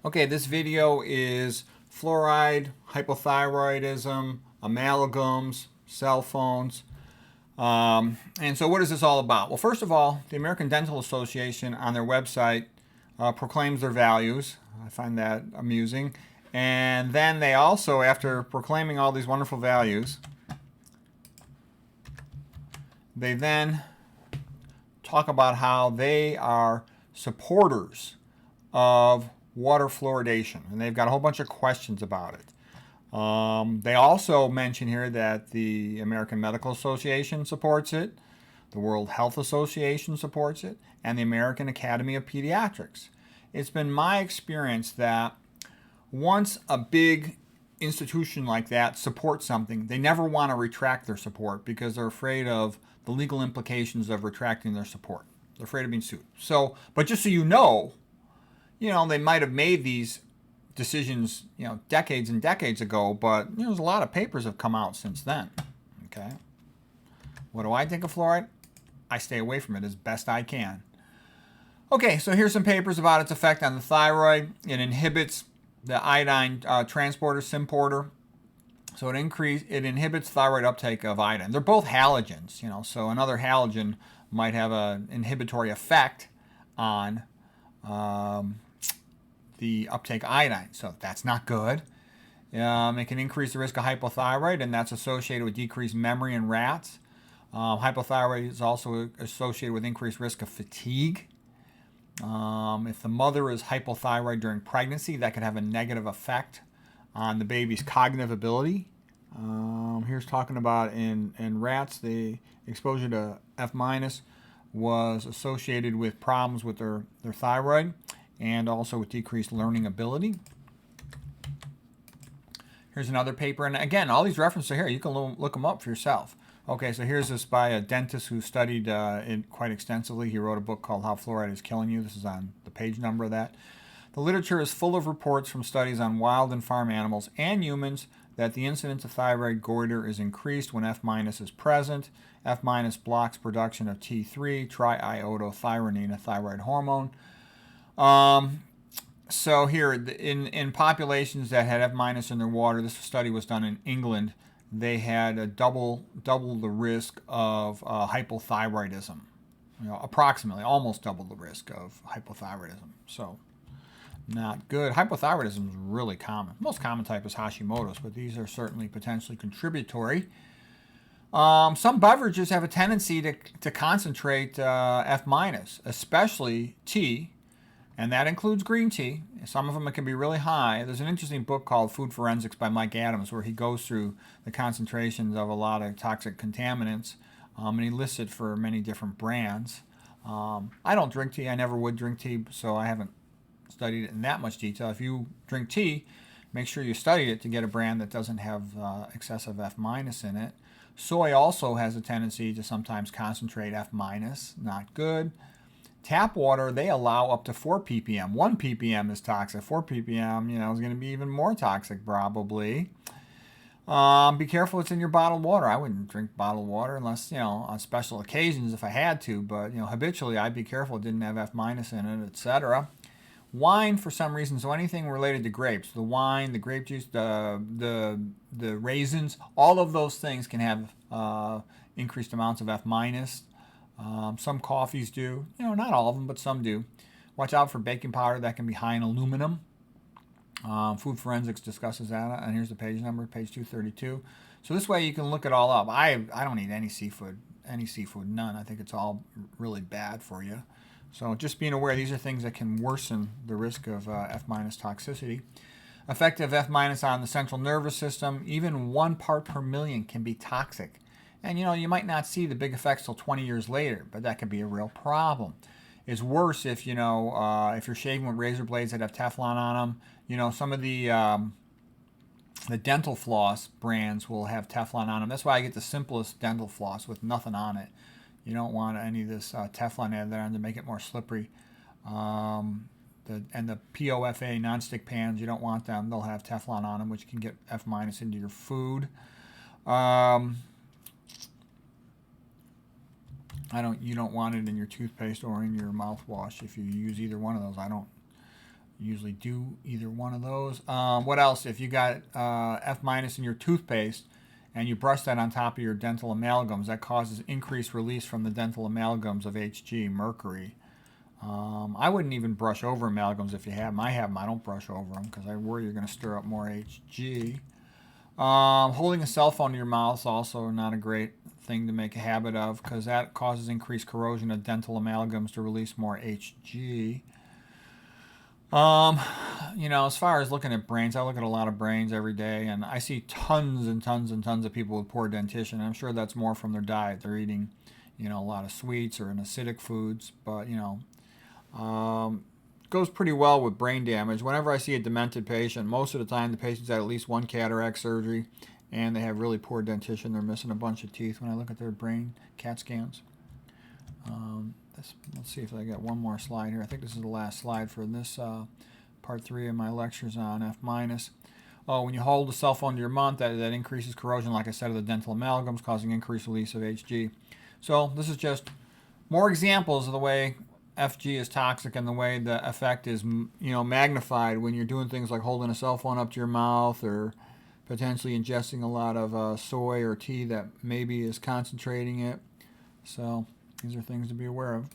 Okay, this video is fluoride, hypothyroidism, amalgams, cell phones. And so what is this all about? Well, first of all, the American Dental Association on their website proclaims their values. I find that amusing. And then they also, after proclaiming all these wonderful values, they then talk about how they are supporters of water fluoridation, and they've got a whole bunch of questions about it. They also mention here that the American Medical Association supports it, the World Health Association supports it, and the American Academy of Pediatrics. It's been my experience that once a big institution like that supports something, they never want to retract their support because they're afraid of the legal implications of retracting their support. They're afraid of being sued. So, but just so you know, they might have made these decisions, decades and decades ago, but there's a lot of papers have come out since then. Okay. What do I think of fluoride? I stay away from it as best I can. Okay, so here's some papers about its effect on the thyroid. It inhibits the iodine transporter, symporter. So it inhibits thyroid uptake of iodine. They're both halogens, so another halogen might have an inhibitory effect on the uptake of iodine. So that's not good. It can increase the risk of hypothyroid, and that's associated with decreased memory in rats. Hypothyroid is also associated with increased risk of fatigue. If the mother is hypothyroid during pregnancy, that could have a negative effect on the baby's cognitive ability. Here's talking about in rats, the exposure to F- was associated with problems with their thyroid and also with decreased learning ability. Here's another paper, and again, all these references are here. You can look them up for yourself. Okay, so here's this by a dentist who studied it quite extensively. He wrote a book called How Fluoride is Killing You. This is on the page number of that. The literature is full of reports from studies on wild and farm animals and humans that the incidence of thyroid goiter is increased when F- is present. F- blocks production of T3, triiodothyronine, a thyroid hormone. So here, in populations that had F- in their water, this study was done in England, they had a double the risk of hypothyroidism. Approximately, almost double the risk of hypothyroidism. So, not good. Hypothyroidism is really common. Most common type is Hashimoto's, but these are certainly potentially contributory. Some beverages have a tendency to concentrate F-, especially tea, and that includes green tea. Some of them it can be really high. There's an interesting book called Food Forensics by Mike Adams where he goes through the concentrations of a lot of toxic contaminants, and he lists it for many different brands. I don't drink tea. I never would drink tea, so I haven't studied it in that much detail. If you drink tea, make sure you study it to get a brand that doesn't have excessive F- in it. Soy also has a tendency to sometimes concentrate F-, not good. Tap water, they allow up to 4 ppm. 1 ppm is toxic. 4 ppm, is going to be even more toxic probably. Be careful what's in your bottled water. I wouldn't drink bottled water unless, on special occasions if I had to, but, habitually I'd be careful it didn't have F- in it, etc. Wine, for some reason, so anything related to grapes, the wine, the grape juice, the raisins, all of those things can have increased amounts of F-. Some coffees do, not all of them, but some do. Watch out for baking powder that can be high in aluminum. Food Forensics discusses that, and here's the page number, page 232. So this way you can look it all up. I don't eat any seafood, none. I think it's all really bad for you. So just being aware, these are things that can worsen the risk of F- toxicity. Effective F- on the central nervous system, even 1 part per million can be toxic. And you might not see the big effects till 20 years later, but that could be a real problem. It's worse if if you're shaving with razor blades that have Teflon on them. Some of the dental floss brands will have Teflon on them. That's why I get the simplest dental floss with nothing on it. You don't want any of this Teflon added there to make it more slippery. And the POFA nonstick pans, you don't want them. They'll have Teflon on them, which can get F- into your food. You don't want it in your toothpaste or in your mouthwash if you use either one of those. I don't usually do either one of those. What else? If you got F minus in your toothpaste and you brush that on top of your dental amalgams, that causes increased release from the dental amalgams of Hg, mercury. I wouldn't even brush over amalgams if you have them. I have them. I don't brush over them because I worry you're going to stir up more Hg. Holding a cell phone to your mouth is also not a great thing to make a habit of because that causes increased corrosion of dental amalgams to release more Hg. As far as looking at brains, I look at a lot of brains every day, and I see tons and tons and tons of people with poor dentition. I'm sure that's more from their diet. They're eating, a lot of sweets or acidic foods, but, goes pretty well with brain damage. Whenever I see a demented patient, most of the time the patient's had at least one cataract surgery, and they have really poor dentition. They're missing a bunch of teeth when I look at their brain CAT scans. Let's see if I got one more slide here. I think this is the last slide for this part 3 of my lectures on F minus. When you hold the cell phone to your mouth, that increases corrosion, like I said, of the dental amalgams, causing increased release of Hg. So this is just more examples of the way Fg is toxic and the way the effect is, magnified when you're doing things like holding a cell phone up to your mouth or potentially ingesting a lot of soy or tea that maybe is concentrating it. So these are things to be aware of.